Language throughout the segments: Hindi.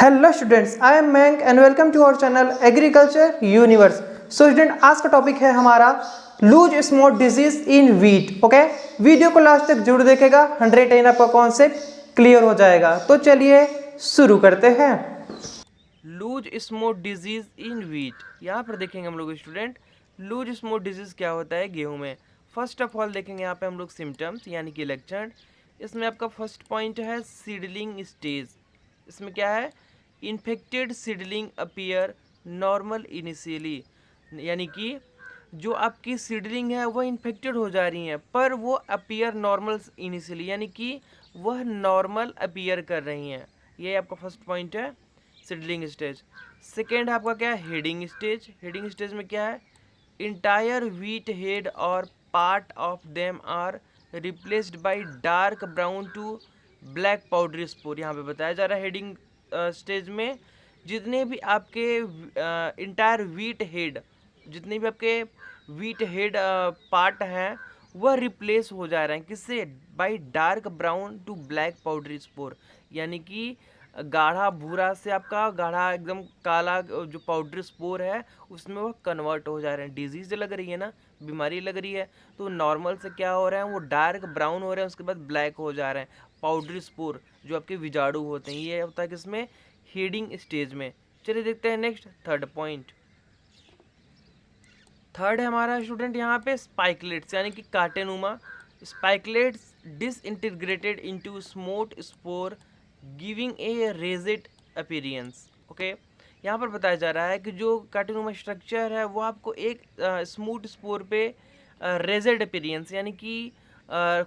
हेलो स्टूडेंट्स, आई एम मैंक and welcome to our channel agriculture universe. So student, आज का टॉपिक है हमारा loose smut disease in wheat. Okay, video को लास्ट तक जरूर देखेगा, 110 आपका कॉन्सेप्ट क्लियर हो जाएगा। तो चलिए शुरू करते हैं। Loose smut disease in wheat, यहाँ पर देखेंगे हम लोग स्टूडेंट लूज स्मोट डिजीज क्या होता है गेहूं में। फर्स्ट ऑफ ऑल देखेंगे यहाँ पे हम लोग सिम्टम्स यानी कि लक्षण। इसमें आपका फर्स्ट पॉइंट है सीडलिंग स्टेज। इसमें क्या है, infected seedling appear normal initially, यानी कि जो आपकी सीडलिंग है वह इन्फेक्टेड हो जा रही हैं पर वो अपीयर नॉर्मल इनिशियली, यानी कि वह नॉर्मल अपीयर कर रही हैं। ये आपका फर्स्ट पॉइंट है सीडलिंग स्टेज। सेकेंड आपका क्या है, हेडिंग स्टेज। हेडिंग स्टेज में क्या है, इंटायर व्हीट हेड और part of them are replaced by dark brown to black powdery spore. यहाँ पे बताया जा रहा है हेडिंग स्टेज में जितने भी आपके इंटायर व्हीट हेड, जितने भी आपके व्हीट हेड पार्ट हैं वह रिप्लेस हो जा रहे हैं किससे, by dark brown to black powdery spore, यानी कि गाढ़ा भूरा से आपका गाढ़ा एकदम काला जो पाउडर स्पोर है उसमें वो कन्वर्ट हो जा रहे हैं। डिजीज लग रही है ना, बीमारी लग रही है, तो नॉर्मल से क्या हो रहे हैं वो डार्क ब्राउन हो रहे हैं, उसके बाद ब्लैक हो जा रहे हैं। पाउडर स्पोर जो आपके विजाणु होते हैं, ये होता है किसमें, हीडिंग स्टेज में। चलिए देखते हैं नेक्स्ट थर्ड पॉइंट। थर्ड है हमारा स्टूडेंट यहाँ पे स्पाइकलेट्स, यानी कि कांटेनुमा। Spikelets disintegrated into smut spore giving a raised appearance. Okay, यहाँ पर बताया जा रहा है कि जो कांटेनुमा स्ट्रक्चर है वो आपको एक स्मूथ स्पोर पे रेजेड अपीरियंस, यानी कि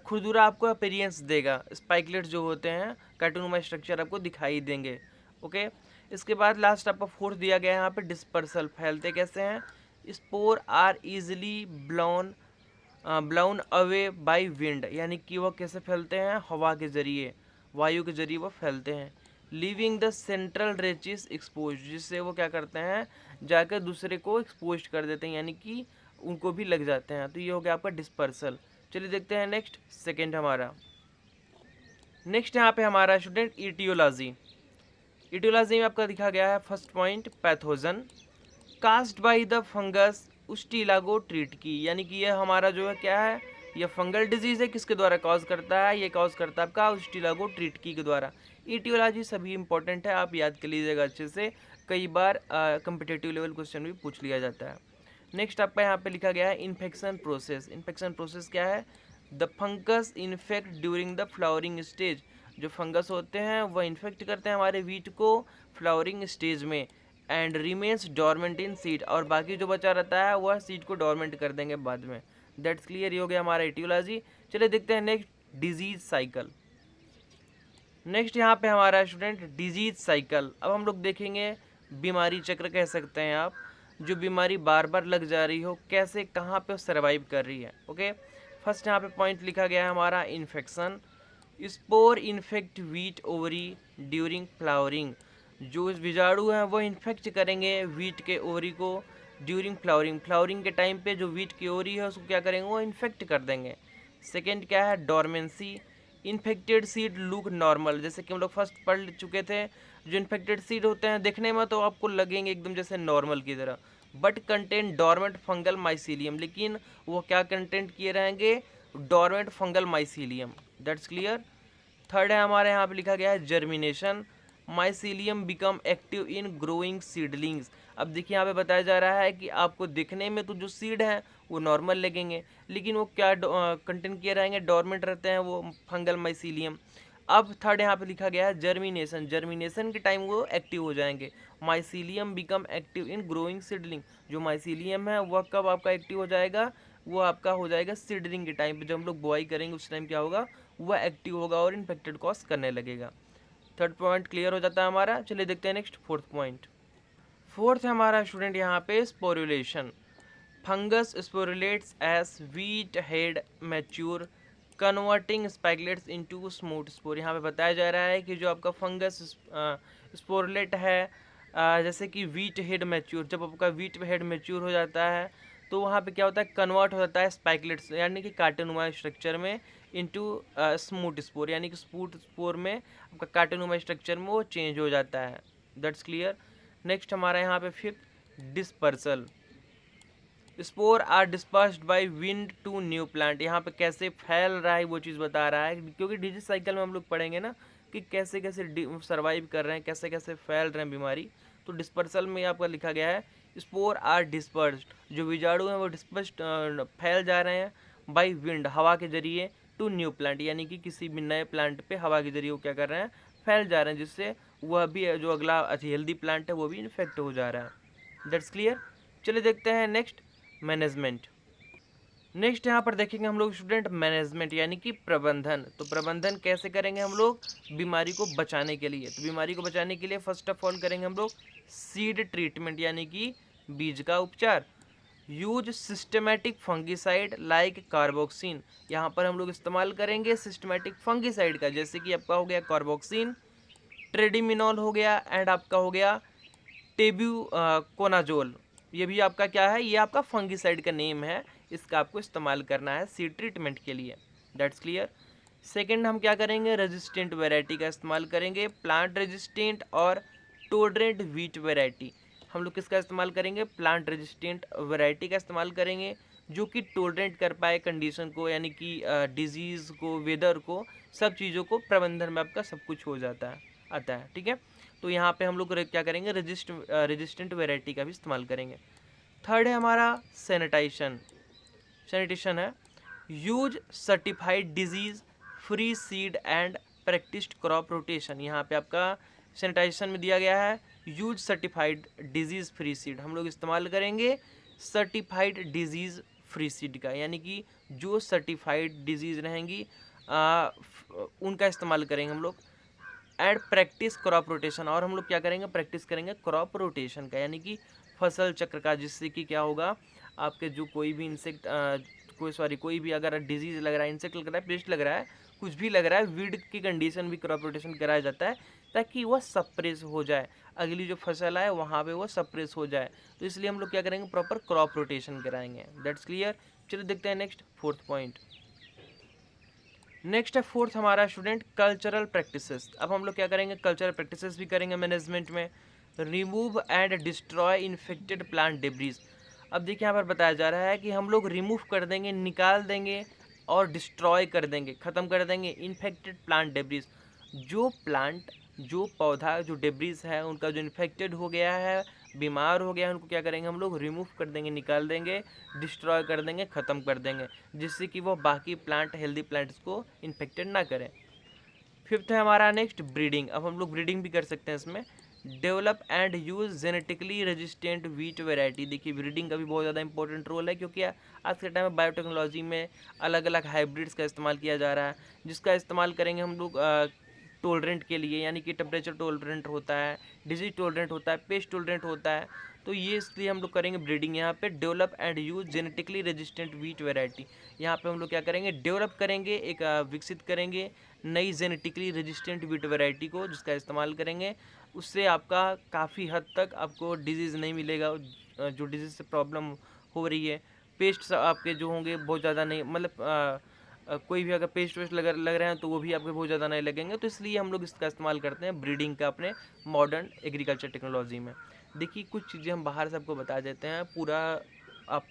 खुरदुरा आपको अपीरियंस देगा। स्पाइकलेट्स जो होते हैं कांटेनुमा स्ट्रक्चर आपको दिखाई देंगे। ओके, इसके बाद लास्ट आपका फोर्थ दिया गया है यहाँ पे डिस्पर्सल। फैलते कैसे हैं, spore are easily blown away by wind, यानी कि वह कैसे फैलते हैं, हवा के जरिए, वायु के जरिए वो फैलते हैं। Living the central rachis expose, जिससे वो क्या करते हैं, जाकर दूसरे को एक्सपोज कर देते हैं, यानी कि उनको भी लग जाते हैं। तो ये हो गया आपका डिस्पर्सल। चलिए देखते हैं नेक्स्ट सेकेंड हमारा। नेक्स्ट यहाँ पे हमारा स्टूडेंट इटियोलॉजी। इटियोलॉजी में आपका दिखा गया है first point pathogen caused by the fungus Ustilago ट्रीट की, यानी कि यह हमारा जो है क्या है, यह फंगल डिजीज है। किसके द्वारा कॉज करता है, ये कॉज करता है आपका उस्टिलागो ट्रीट की के द्वारा। इटियोलॉजी सभी इंपॉर्टेंट है, आप याद कर लीजिएगा अच्छे से, कई बार कम्पिटेटिव लेवल क्वेश्चन भी पूछ लिया जाता है। नेक्स्ट आपका यहाँ पे लिखा गया है इन्फेक्शन प्रोसेस। इन्फेक्शन प्रोसेस क्या है, the fungus infect during the flowering stage. जो फंगस होते हैं वह इन्फेक्ट करते हैं हमारे वीट को फ्लावरिंग स्टेज में, and remains dormant in seed, और बाकी जो बचा रहता है वह सीड को डोरमेंट कर देंगे बाद में। दैट्स क्लियर, ये हो गया हमारा एटियोलॉजी। चलिए देखते हैं नेक्स्ट डिजीज साइकिल। नेक्स्ट यहाँ पे हमारा स्टूडेंट डिजीज साइकिल। अब हम लोग देखेंगे बीमारी चक्र कह सकते हैं आप, जो बीमारी बार बार लग जा रही हो कैसे कहाँ पे सर्वाइव कर रही है। ओके, फर्स्ट यहाँ पे पॉइंट लिखा गया है हमारा infection. Spore infect wheat ovary during flowering, जो बीजाणु हैं वो इन्फेक्ट करेंगे वीट के ओवरी को ड्यूरिंग फ्लावरिंग। फ्लावरिंग के टाइम पे जो वीट की ओवरी है उसको क्या करेंगे, वो इन्फेक्ट कर देंगे। सेकेंड क्या है, dormancy. Infected seed look normal, जैसे कि हम लोग फर्स्ट पढ़ चुके थे, जो इन्फेक्टेड सीड होते हैं दिखने में तो आपको लगेंगे एकदम जैसे नॉर्मल की तरह, but content dormant fungal mycelium, लेकिन वो क्या कंटेंट किए रहेंगे, dormant fungal mycelium. That's clear. Third है हमारे यहाँ पे लिखा गया है germination. Mycelium become active in growing seedlings. अब देखिए यहाँ पे बताया जा रहा है कि आपको दिखने में तो जो सीड हैं वो नॉर्मल लगेंगे, लेकिन वो क्या कंटेंट किए रहेंगे, डोरमेंट रहते हैं वो फंगल माइसीलियम। अब थर्ड यहाँ पे लिखा गया है जर्मिनेशन। जर्मिनेशन के टाइम वो एक्टिव हो जाएंगे। Mycelium become active in growing seedling, जो माइसीलियम है वह कब आपका एक्टिव हो जाएगा, वो आपका हो जाएगा सीडलिंग के टाइम पे, जब हम लोग बुआई करेंगे उस टाइम क्या होगा, वह एक्टिव होगा और इन्फेक्टेड कॉज करने लगेगा। थर्ड पॉइंट क्लियर हो जाता है हमारा। चलिए देखते हैं नेक्स्ट फोर्थ पॉइंट। फोर्थ है हमारा स्टूडेंट यहाँ पे sporulation. Fungus sporulates as wheat head mature converting spikelets into smooth spore. यहाँ पे बताया जा रहा है कि जो आपका फंगस स्पोरुलेट है, जैसे कि वीट हेड मैच्योर, जब आपका वीट हेड मैच्योर हो जाता है तो वहाँ पे क्या होता है, कन्वर्ट हो जाता है स्पाइकलेट्स यानी कि कार्टननुमा स्ट्रक्चर में इनटू स्मूथ स्पोर, यानी कि स्मूथ स्पोर में आपका कार्टननुमा स्ट्रक्चर में वो चेंज हो जाता है। That's clear. नेक्स्ट हमारा यहाँ पे fifth, dispersal. Spore are dispersed by wind to new plant. यहाँ पे कैसे फैल रहा है वो चीज़ बता रहा है, क्योंकि डिजीज साइकिल में हम लोग पढ़ेंगे ना कि कैसे कैसे सर्वाइव कर रहे हैं, कैसे कैसे फैल रहे हैं बीमारी। तो डिस्पर्सल में आपका लिखा गया है स्पोर आर डिस्पर्स्ड, जो बीजाणु हैं वो डिस्पर्स्ड फैल जा रहे हैं बाय विंड, हवा के जरिए, टू न्यू प्लांट, यानी कि किसी भी नए प्लांट पे हवा के जरिए वो क्या कर रहे हैं, फैल जा रहे हैं, जिससे वह भी जो अगला हेल्दी प्लांट है वो भी इन्फेक्ट हो जा रहा है। That's clear. चलिए देखते हैं नेक्स्ट, मैनेजमेंट। नेक्स्ट यहाँ पर देखेंगे हम लोग स्टूडेंट मैनेजमेंट यानी कि प्रबंधन। तो प्रबंधन कैसे करेंगे हम लोग बीमारी को बचाने के लिए? तो बीमारी को बचाने के लिए फर्स्ट ऑफ ऑल करेंगे हम लोग सीड ट्रीटमेंट यानी कि बीज का उपचार। Use systematic fungicide like carboxin. यहाँ पर हम लोग इस्तेमाल करेंगे सिस्टमेटिक फंगिसाइड का, जैसे कि आपका हो गया कार्बोक्सिन, ट्रेडिमिनॉल हो गया, एंड आपका हो गया टेब्यूकोनाजोल। ये भी आपका क्या है, ये आपका फंगिसाइड का नेम है, इसका आपको इस्तेमाल करना है सीड ट्रीटमेंट के लिए। That's clear. सेकंड हम क्या करेंगे, रेजिस्टेंट वैरायटी का इस्तेमाल करेंगे, प्लांट रेजिस्टेंट और टोलरेंट व्हीट वैरायटी। हम लोग किसका इस्तेमाल करेंगे, प्लांट रेजिस्टेंट वैरायटी का इस्तेमाल करेंगे, जो कि टोलरेंट कर पाए कंडीशन को, यानी कि डिजीज़ को, वेदर को, सब चीज़ों को प्रबंधन में आपका सब कुछ हो जाता है, आता है। ठीक है, तो यहाँ पे हम लोग क्या करेंगे, रेजिस्टेंट वैरायटी का भी इस्तेमाल करेंगे। थर्ड है हमारा सैनिटाइजेशन। सैनिटेशन है, use certified disease free seed and practised crop rotation. यहाँ पे आपका सैनिटाइजेशन में दिया गया है use certified disease free seed. हम लोग इस्तेमाल करेंगे सर्टिफाइड डिजीज फ्री सीड का, यानी कि जो सर्टिफाइड डिजीज रहेंगी उनका इस्तेमाल करेंगे हम लोग। एंड प्रैक्टिस क्रॉप रोटेशन, और हम लोग क्या करेंगे, प्रैक्टिस करेंगे क्रॉप रोटेशन का, यानी कि फसल चक्र का, जिससे कि क्या होगा, आपके जो कोई भी इंसेक्ट कोई भी अगर डिजीज़ लग रहा है, इंसेक्ट लग रहा है, पेस्ट लग रहा है, कुछ भी लग रहा है, वीड की कंडीशन भी क्रॉप रोटेशन कराया जाता है, ताकि वह सप्रेस हो जाए, अगली जो फसल है वहाँ पे वो सप्रेस हो जाए। तो इसलिए हम लोग क्या करेंगे, प्रॉपर क्रॉप रोटेशन कराएंगे। That's clear. चलिए देखते हैं नेक्स्ट, फोर्थ पॉइंट। नेक्स्ट है फोर्थ हमारा स्टूडेंट कल्चरल प्रैक्टिसेस। अब हम लोग क्या करेंगे, कल्चरल प्रैक्टिसेस भी करेंगे मैनेजमेंट में। Remove and destroy infected plant debris. अब देखिए यहाँ पर बताया जा रहा है कि हम लोग रिमूव कर देंगे, निकाल देंगे और डिस्ट्रॉय कर देंगे, ख़त्म कर देंगे इन्फेक्टेड प्लांट डेब्रीज। जो प्लांट, जो पौधा, जो डेब्रीज है उनका जो इन्फेक्टेड हो गया है, बीमार हो गया है, उनको क्या करेंगे हम लोग, रिमूव कर देंगे, निकाल देंगे, डिस्ट्रॉय कर देंगे, ख़त्म कर देंगे, जिससे कि वो बाकी प्लांट, हेल्दी प्लांट्स को इन्फेक्टेड ना करें। फिफ्थ है हमारा नेक्स्ट ब्रीडिंग। अब हम लोग ब्रीडिंग भी कर सकते हैं इसमें। Develop and use genetically resistant wheat variety. देखिए ब्रीडिंग का भी बहुत ज़्यादा इंपॉर्टेंट रोल है, क्योंकि आज के टाइम में बायोटेक्नोलॉजी में अलग अलग हाइब्रिड्स का इस्तेमाल किया जा रहा है, जिसका इस्तेमाल करेंगे हम लोग टोलरेंट के लिए, यानी कि टेम्परेचर टोलरेंट होता है, डिजीज टोलरेंट होता है, पेस्ट टोलरेंट होता है। तो ये इसलिए हम लोग करेंगे ब्रीडिंग। यहाँ पे develop and use genetically resistant wheat variety. यहाँ पे हम लोग क्या करेंगे, डेवलप करेंगे, एक विकसित करेंगे नई जेनेटिकली रेजिस्टेंट व्हीट वैरायटी को, जिसका इस्तेमाल करेंगे। उससे आपका काफ़ी हद तक आपको डिजीज़ नहीं मिलेगा, जो डिजीज़ से प्रॉब्लम हो रही है, पेस्ट आपके जो होंगे बहुत ज़्यादा नहीं, मतलब कोई भी अगर पेस्ट वेस्ट लग रहे हैं तो वो भी आपके बहुत ज़्यादा नहीं लगेंगे। तो इसलिए हम लोग इसका इस्तेमाल करते हैं ब्रीडिंग का अपने मॉडर्न एग्रीकल्चर टेक्नोलॉजी में। देखिए कुछ चीज़ें हम बाहर से आपको बता देते हैं, पूरा आप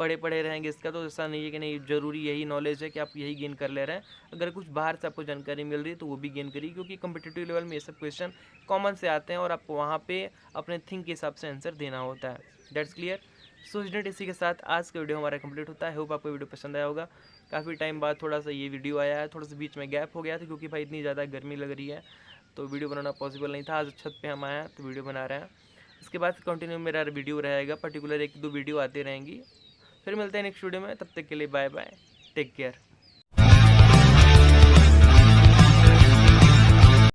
पढ़े रहेंगे इसका तो ऐसा नहीं है कि नहीं ज़रूरी यही नॉलेज है कि आप यही गेन कर ले रहे हैं। अगर कुछ बाहर से आपको जानकारी मिल रही है तो वो भी गेन करिए, क्योंकि कम्पिटिटिव लेवल में ये सब क्वेश्चन कॉमन से आते हैं और आपको वहाँ पे अपने थिंक के हिसाब से आंसर देना होता है। That's clear. सो स्टूडेंट, इसी के साथ आज का वीडियो हमारा कंप्लीट होता है। होप आपको वीडियो पसंद आया होगा। काफ़ी टाइम बाद थोड़ा सा ये वीडियो आया है, थोड़ा सा बीच में गैप हो गया था, क्योंकि भाई इतनी ज़्यादा गर्मी लग रही है तो वीडियो बनाना पॉसिबल नहीं था। आज छत पे हम आए हैं तो वीडियो बना रहे हैं। इसके बाद कंटिन्यू मेरा वीडियो रहेगा, पर्टिकुलर 1-2 वीडियो आती रहेंगी। फिर मिलते हैं नेक्स्ट वीडियो में, तब तक के लिए बाय बाय, टेक केयर।